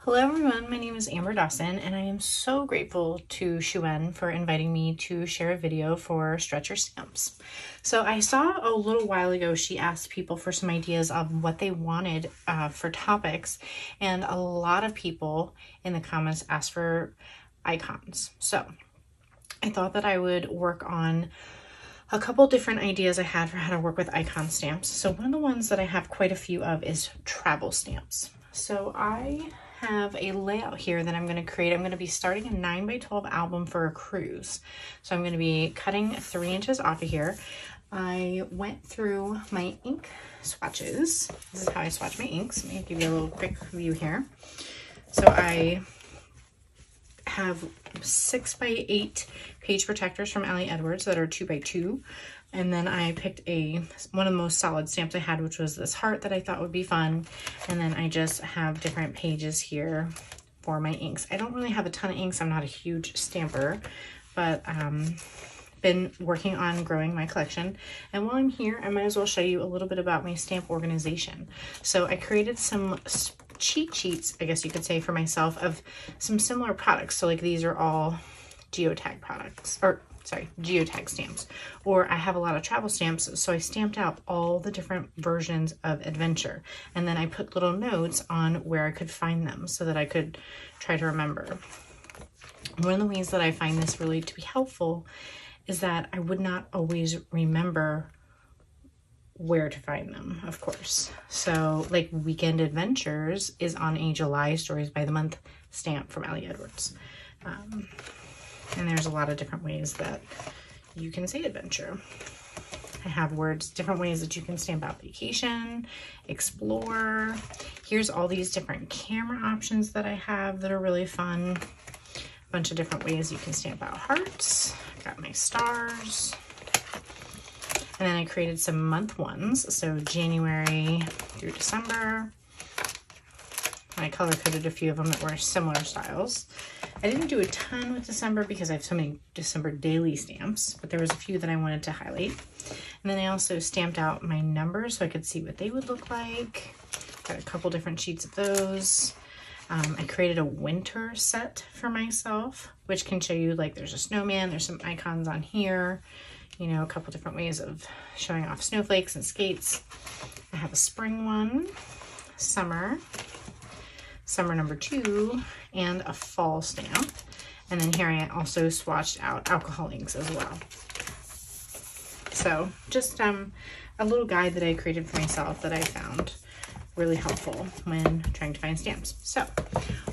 Hello everyone, my name is Amber Dawson and I am so grateful to Shu-Wen for inviting me to share a video for Stretcher Stamps. So I saw a little while ago she asked people for some ideas of what they wanted for topics, and a lot of people in the comments asked for icons. So I thought that I would work on a couple different ideas I had for how to work with icon stamps. So one of the ones that I have quite a few of is travel stamps. So I have a layout here that I'm going to create. I'm going to be starting a 9x12 album for a cruise. So I'm going to be cutting 3 inches off of here. I went through my ink swatches. This is how I swatch my inks. Let me give you a little quick view here. So I have 6x8 page protectors from Ali Edwards that are 2x2. And then I picked one of the most solid stamps I had, which was this heart that I thought would be fun. And then I just have different pages here for my inks. I don't really have a ton of inks. I'm not a huge stamper, but been working on growing my collection. And while I'm here, I might as well show you a little bit about my stamp organization. So I created some cheat sheets, I guess you could say, for myself of some similar products. So like these are all geotag products, or sorry, geotag stamps, or I have a lot of travel stamps, so I stamped out all the different versions of adventure, and then I put little notes on where I could find them so that I could try to remember. One of the ways that I find this really to be helpful is that I would not always remember where to find them, of course. So like Weekend Adventures is on a July Stories by the Month stamp from Ali Edwards. And there's a lot of different ways that you can say adventure. I have words, different ways that you can stamp out vacation, explore. Here's all these different camera options that I have that are really fun. A bunch of different ways you can stamp out hearts. I've got my stars. And then I created some month ones. So January through December. I color coded a few of them that were similar styles. I didn't do a ton with December because I have so many December daily stamps, but there was a few that I wanted to highlight. And then I also stamped out my numbers so I could see what they would look like. Got a couple different sheets of those. I created a winter set for myself, which can show you, like, there's a snowman, there's some icons on here, you know, a couple different ways of showing off snowflakes and skates. I have a spring one, summer number 2, and a fall stamp. And then here I also swatched out alcohol inks as well. So just a little guide that I created for myself that I found really helpful when trying to find stamps. So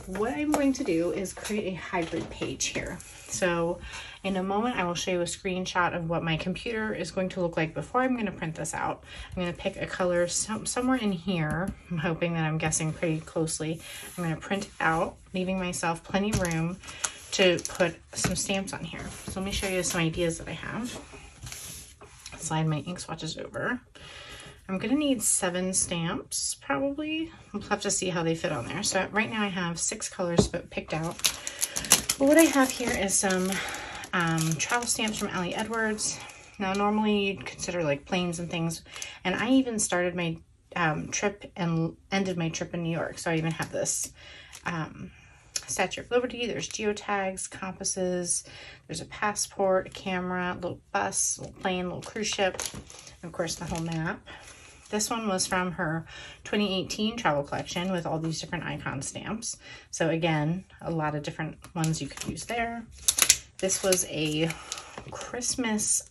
what I'm going to do is create a hybrid page here. So in a moment, I will show you a screenshot of what my computer is going to look like before I'm going to print this out. I'm going to pick a color somewhere in here. I'm hoping that I'm guessing pretty closely. I'm going to print out, leaving myself plenty of room to put some stamps on here. So let me show you some ideas that I have. Slide my ink swatches over. I'm gonna need 7 stamps, probably. We'll have to see how they fit on there. So right now I have 6 colors picked out. But what I have here is some travel stamps from Ali Edwards. Now normally you'd consider like planes and things, and I even started my trip and ended my trip in New York. So I even have this Statue of Liberty, there's geotags, compasses, there's a passport, a camera, a little bus, a little plane, a little cruise ship, and of course the whole map. This one was from her 2018 travel collection with all these different icon stamps. So again, a lot of different ones you could use there. This was a Christmas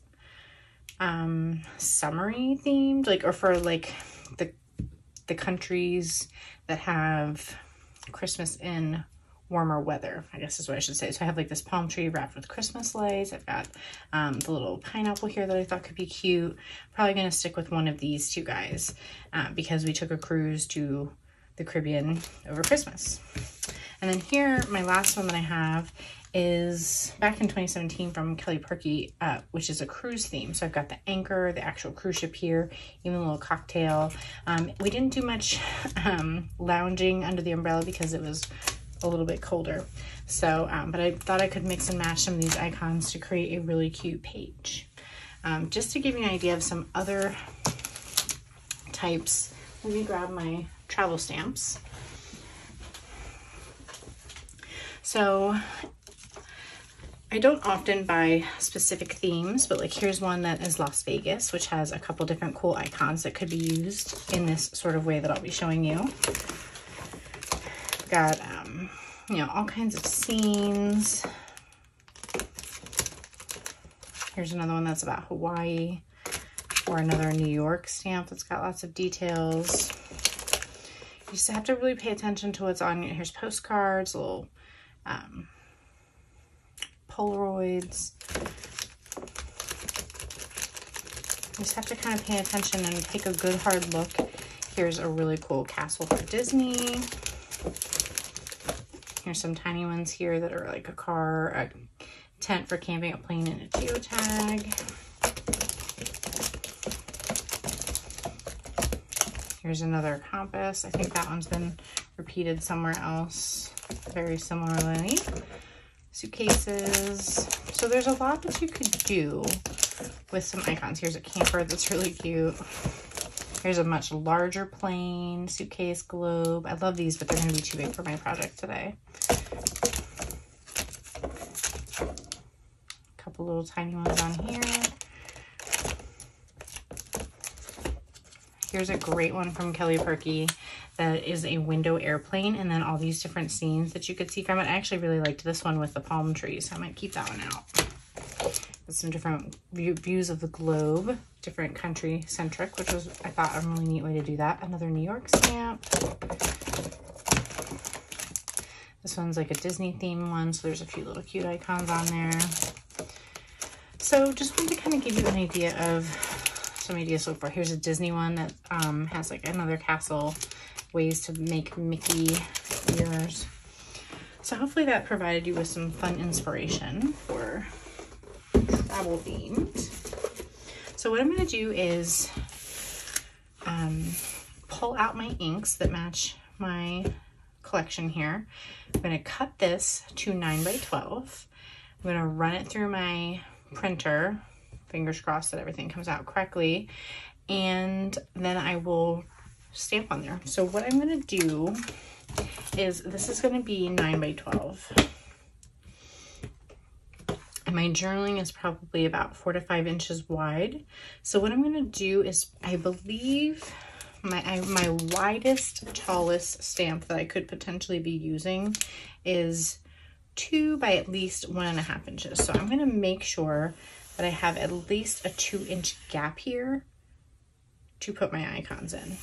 summary themed, like, or for like the countries that have Christmas in warmer weather, I guess is what I should say. So I have like this palm tree wrapped with Christmas lights. I've got the little pineapple here that I thought could be cute. Probably going to stick with one of these two guys because we took a cruise to the Caribbean over Christmas. And then here, my last one that I have is back in 2017 from Kelly Perky, which is a cruise theme. So I've got the anchor, the actual cruise ship here, even a little cocktail. We didn't do much lounging under the umbrella because it was a little bit colder. So, but I thought I could mix and match some of these icons to create a really cute page. Just to give you an idea of some other types, let me grab my travel stamps. So I don't often buy specific themes, but like here's one that is Las Vegas, which has a couple different cool icons that could be used in this sort of way that I'll be showing you. Got, you know, all kinds of scenes. Here's another one that's about Hawaii, or another New York stamp that's got lots of details. You just have to really pay attention to what's on. Here's postcards, little Polaroids. You just have to kind of pay attention and take a good hard look. Here's a really cool castle for Disney. Here's some tiny ones here that are like a car, a tent for camping, a plane, and a geotag. Here's another compass. I think that one's been repeated somewhere else very similarly. Suitcases. So there's a lot that you could do with some icons. Here's a camper that's really cute. Here's a much larger plane, suitcase, globe. I love these, but they're gonna be too big for my project today. A couple little tiny ones on here. Here's a great one from Kelly Perky that is a window airplane, and then all these different scenes that you could see from it. I actually really liked this one with the palm trees, so I might keep that one out. With some different views of the globe, different country centric, which was, I thought, a really neat way to do that. Another New York stamp. This one's like a Disney theme one, so there's a few little cute icons on there. So just wanted to kind of give you an idea of some ideas so far. Here's a Disney one that has like another castle, ways to make Mickey ears. So hopefully that provided you with some fun inspiration for travel themed. So what I'm going to do is pull out my inks that match my collection here. I'm going to cut this to 9 by 12. I'm going to run it through my printer, fingers crossed that everything comes out correctly, and then I will stamp on there. So what I'm going to do is, this is going to be 9 by 12. And my journaling is probably about 4 to 5 inches wide. So what I'm going to do is, I believe my widest, tallest stamp that I could potentially be using is 2 by at least 1.5 inches. So I'm going to make sure that I have at least a 2-inch gap here to put my icons in.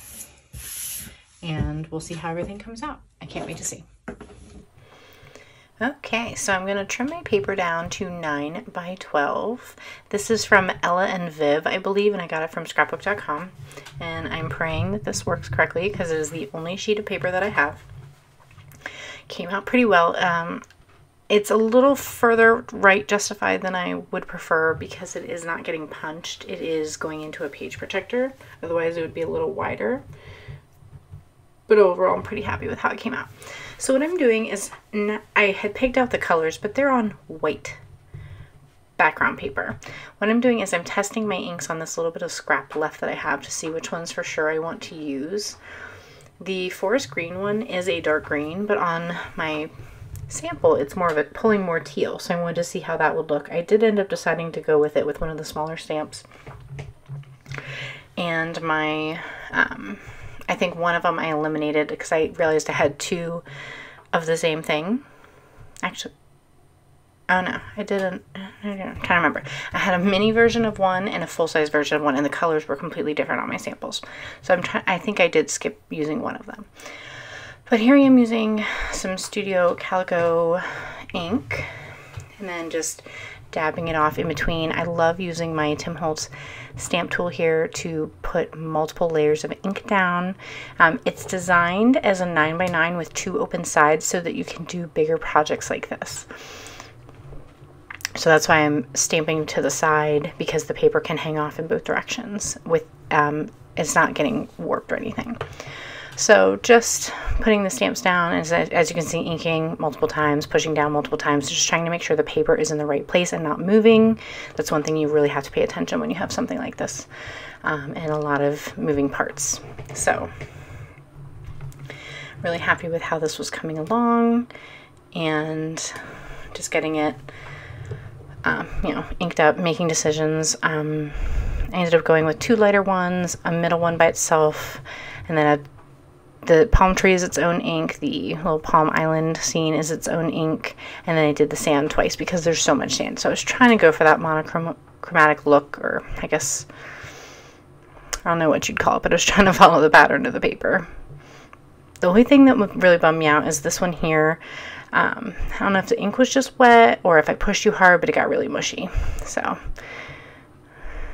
And we'll see how everything comes out. I can't wait to see. Okay, so I'm going to trim my paper down to 9 by 12. This is from Ella and Viv, I believe, and I got it from scrapbook.com. And I'm praying that this works correctly because it is the only sheet of paper that I have. Came out pretty well. It's a little further right justified than I would prefer because it is not getting punched. It is going into a page protector. Otherwise, it would be a little wider. But overall, I'm pretty happy with how it came out. So what I'm doing is, I had picked out the colors, but they're on white background paper. What I'm doing is I'm testing my inks on this little bit of scrap left that I have to see which ones for sure I want to use. The forest green one is a dark green, but on my sample, it's more of a pulling more teal. So I wanted to see how that would look. I did end up deciding to go with it with one of the smaller stamps. And my, I think one of them I eliminated because I realized I had 2 of the same thing. Actually, oh no, I didn't. I'm trying to remember. I had a mini version of one and a full-size version of one, and the colors were completely different on my samples. So I think I did skip using one of them. But here I am using some Studio Calico ink and then just dabbing it off in between. I love using my Tim Holtz stamp tool here to put multiple layers of ink down. It's designed as a 9 by 9 with 2 open sides so that you can do bigger projects like this. So that's why I'm stamping to the side, because the paper can hang off in both directions with it's not getting warped or anything. So just putting the stamps down, as you can see, inking multiple times, pushing down multiple times, just trying to make sure the paper is in the right place and not moving. That's one thing you really have to pay attention when you have something like this, and a lot of moving parts. So really happy with how this was coming along, and just getting it you know, inked up, making decisions. I ended up going with 2 lighter ones, a middle one by itself, and then the palm tree is its own ink, the little palm island scene is its own ink, and then I did the sand twice because there's so much sand. So I was trying to go for that monochromatic look, or I guess, I don't know what you'd call it, but I was trying to follow the pattern of the paper. The only thing that would really bum me out is this one here. I don't know if the ink was just wet or if I pushed too hard, but it got really mushy. So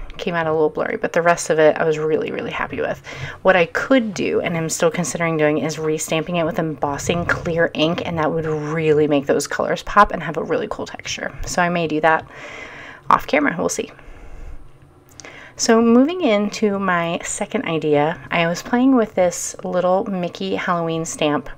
it came out a little blurry, but the rest of it I was really, really happy with. What I could do, and I'm still considering doing, is restamping it with embossing clear ink, and that would really make those colors pop and have a really cool texture. So I may do that off camera. We'll see. So moving into my second idea, I was playing with this little Mickey Halloween stamp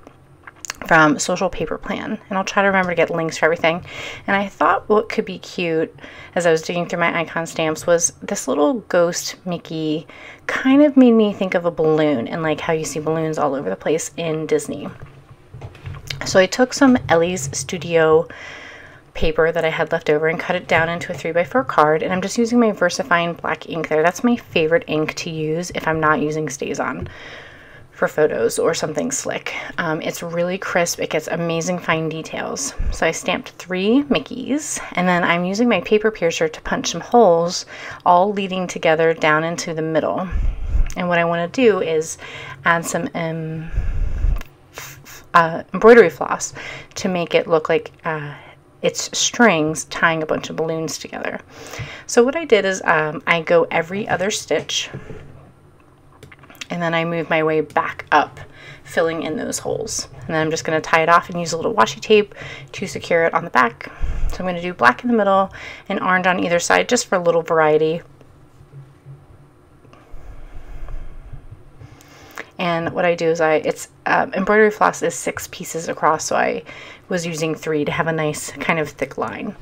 from Social Paper Plan, and I'll try to remember to get links for everything. And I thought what could be cute as I was digging through my icon stamps was this little ghost Mickey. Kind of made me think of a balloon, and like how you see balloons all over the place in Disney. So I took some Ellie's Studio paper that I had left over and cut it down into a 3x4 card, and I'm just using my VersaFine black ink there. That's my favorite ink to use if I'm not using StazOn for photos or something slick. It's really crisp, it gets amazing fine details. So I stamped 3 Mickeys, and then I'm using my paper piercer to punch some holes, all leading together down into the middle. And what I want to do is add some embroidery floss to make it look like it's strings tying a bunch of balloons together. So what I did is I go every other stitch, and then I move my way back up, filling in those holes. And then I'm just going to tie it off and use a little washi tape to secure it on the back. So I'm going to do black in the middle and orange on either side, just for a little variety. And what I do is embroidery floss is 6 pieces across, so I was using 3 to have a nice kind of thick line.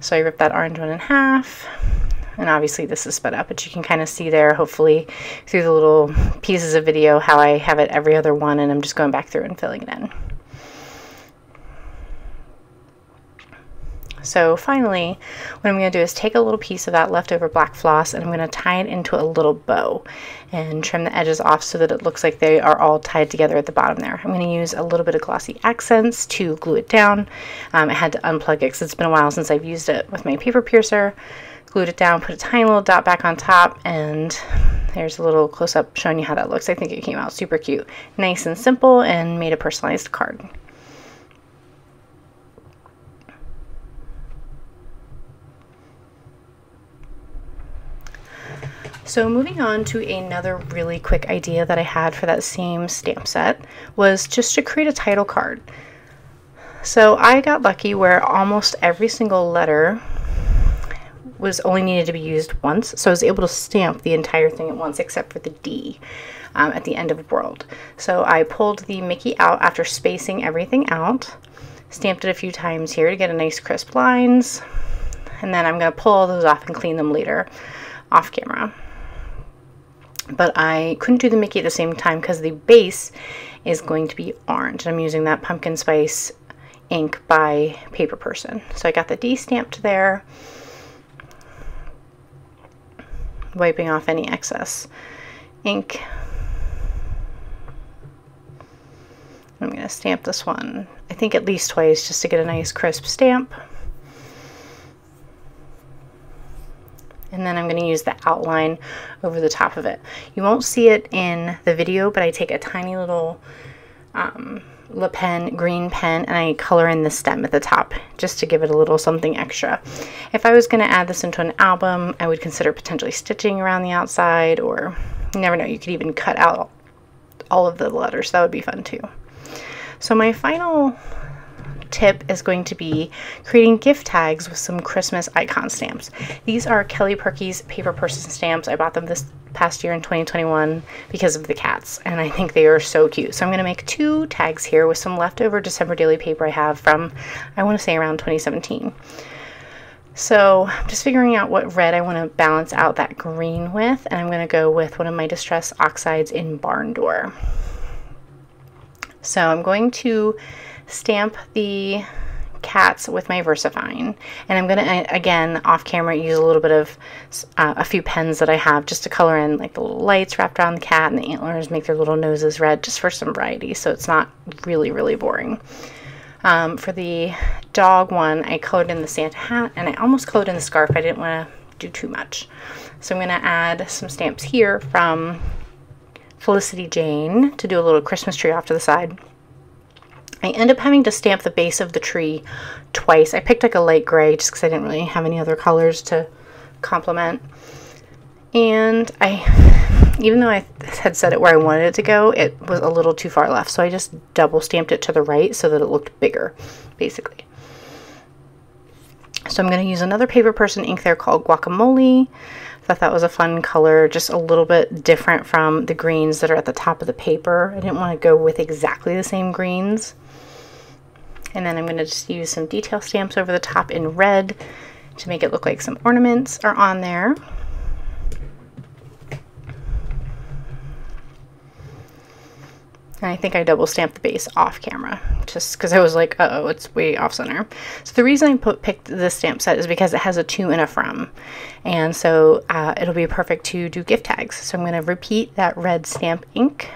So I ripped that orange one in half. And obviously this is sped up, but you can kind of see there, hopefully through the little pieces of video, how I have it every other one, and I'm just going back through and filling it in. So finally, what I'm going to do is take a little piece of that leftover black floss, and I'm going to tie it into a little bow and trim the edges off so that it looks like they are all tied together at the bottom there. I'm going to use a little bit of glossy accents to glue it down. I had to unplug it because it's been a while since I've used it with my paper piercer. Glued it down, put a tiny little dot back on top, and there's a little close-up showing you how that looks. I think it came out super cute. Nice and simple, and made a personalized card. So moving on to another really quick idea that I had for that same stamp set was just to create a title card. So I got lucky where almost every single letter was only needed to be used once, so I was able to stamp the entire thing at once except for the D at the end of world. So I pulled the Mickey out after spacing everything out, stamped it a few times here to get a nice crisp lines, and then I'm going to pull all those off and clean them later off camera. But I couldn't do the Mickey at the same time because the base is going to be orange. I'm using that pumpkin spice ink by Paper Person. So I got the D stamped there, wiping off any excess ink. I'm going to stamp this one, I think at least twice, just to get a nice crisp stamp. And then I'm going to use the outline over the top of it. You won't see it in the video, but I take a tiny little Le Pen green pen and I color in the stem at the top just to give it a little something extra. If I was going to add this into an album, I would consider potentially stitching around the outside, or you never know, you could even cut out all of the letters. That would be fun too. So my final tip is going to be creating gift tags with some Christmas icon stamps. These are Kelly Perky's paper person stamps. I bought them this past year in 2021 because of the cats, and I think they are so cute. So I'm going to make 2 tags here with some leftover December daily paper I have from, I want to say, around 2017. So I'm just figuring out what red I want to balance out that green with, and I'm going to go with one of my Distress Oxides in Barn Door. So I'm going to stamp the cats with my VersaFine, and I'm going to, again, off camera, use a little bit of a few pens that I have just to color in like the little lights wrapped around the cat and the antlers, make their little noses red, just for some variety, so it's not really boring. For the dog one, I colored in the Santa hat, and I almost colored in the scarf. I didn't want to do too much, so I'm going to add some stamps here from Felicity Jane to do a little Christmas tree off to the side. I end up having to stamp the base of the tree twice. I picked like a light gray just because I didn't really have any other colors to complement. And even though I had set it where I wanted it to go, it was a little too far left. So I just double stamped it to the right so that it looked bigger, basically. So I'm going to use another paper person ink there called Guacamole. Thought that was a fun color, just a little bit different from the greens that are at the top of the paper. I didn't want to go with exactly the same greens. And then I'm going to just use some detail stamps over the top in red to make it look like some ornaments are on there. And I think I double stamped the base off camera just because I was like, uh-oh, it's way off center. So the reason I picked this stamp set is because it has a to and a from. And so it'll be perfect to do gift tags. So I'm going to repeat that red stamp ink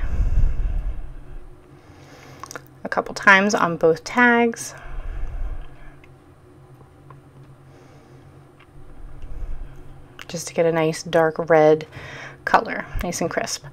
a couple times on both tags. Just to get a nice dark red color, nice and crisp.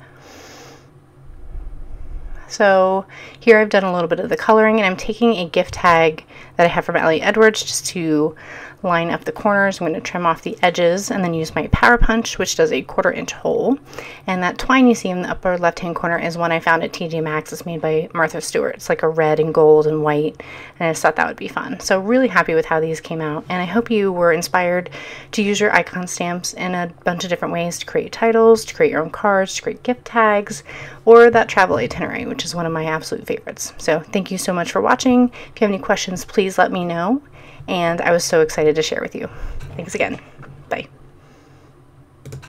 So here I've done a little bit of the coloring, and I'm taking a gift tag that I have from Ellie Edwards just to line up the corners. I'm going to trim off the edges and then use my Power Punch, which does a 1/4 inch hole. And that twine you see in the upper left hand corner is one I found at TJ Maxx. It's made by Martha Stewart. It's like a red and gold and white, and I just thought that would be fun. So really happy with how these came out, and I hope you were inspired to use your icon stamps in a bunch of different ways to create titles, to create your own cards, to create gift tags, or that travel itinerary, which is one of my absolute favorites. So thank you so much for watching. If you have any questions, please let me know. And I was so excited to share with you. Thanks again. Bye.